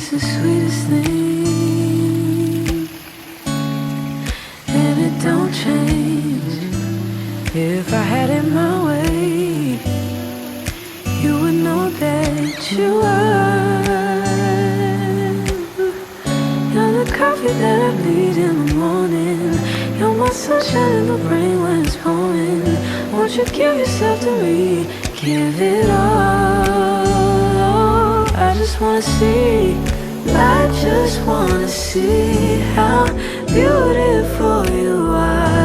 the sweetest thing, and it don't change. If I had it my way, you would know that you are. You're the coffee that I need in the morning. You're my sunshine in the rain when it's pouring. Won't you give yourself to me? Give it all. I just wanna see. I just wanna see how beautiful you are.